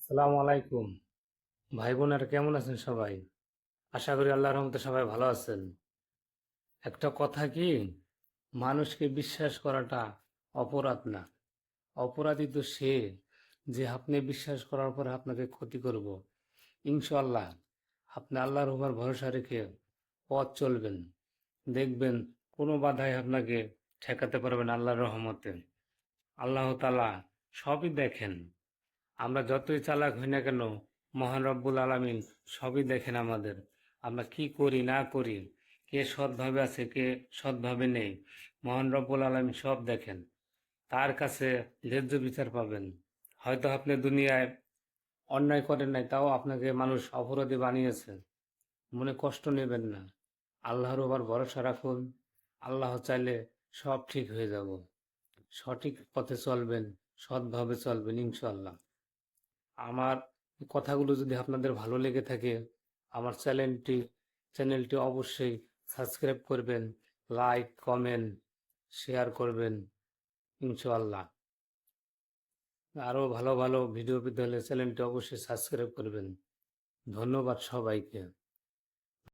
আসসালামু আলাইকুম। ভাই বোনেরা কেমন আছেন সবাই? আশা করি আল্লাহর রহমতে সবাই ভালো আছেন। একটা কথা কি, মানুষকে বিশ্বাস করাটা অপরাধ না। অপরাধী তো সে যে আপনি বিশ্বাস করার পরে আপনাকে ক্ষতি করব। ইনশাআল্লাহ আপনি আল্লাহর উপর ভরসা রেখে পথ চলবেন, দেখবেন কোনো বাধাই আপনাকে ঠেকাতে পারবেন আল্লাহর রহমতে। আল্লাহ তাআলা সবই দেখেন। আমরা যতই চালাক হই না কেন, মহান রব্বুল আলামিন সবই দেখেন আমাদের। আমরা কি করি না করি, কে সৎভাবে আছে কে সৎভাবে নেই, মহান রব্বুল আলামিন সব দেখেন। তার কাছে ন্যায্য বিচার পাবেন। হয়তো আপনি দুনিয়ায় অন্যায় করেন নাই, তাও আপনাকে মানুষ অপরাধী বানিয়েছে, মনে কষ্ট নেবেন না। আল্লাহর উপর ভরসা রাখুন। আল্লাহ চাইলে সব ঠিক হয়ে যাব। সঠিক পথে চলবেন, সৎভাবে চলবেন ইনশাআল্লাহ। আমার কথাগুলো যদি আপনাদের ভালো লেগে থাকে, আমার চ্যানেলটি অবশ্যই সাবস্ক্রাইব করবেন, লাইক কমেন্ট শেয়ার করবেন ইনশাআল্লাহ। আরও ভালো ভালো ভিডিও পেতে হলে চ্যানেলটি অবশ্যই সাবস্ক্রাইব করবেন। ধন্যবাদ সবাইকে।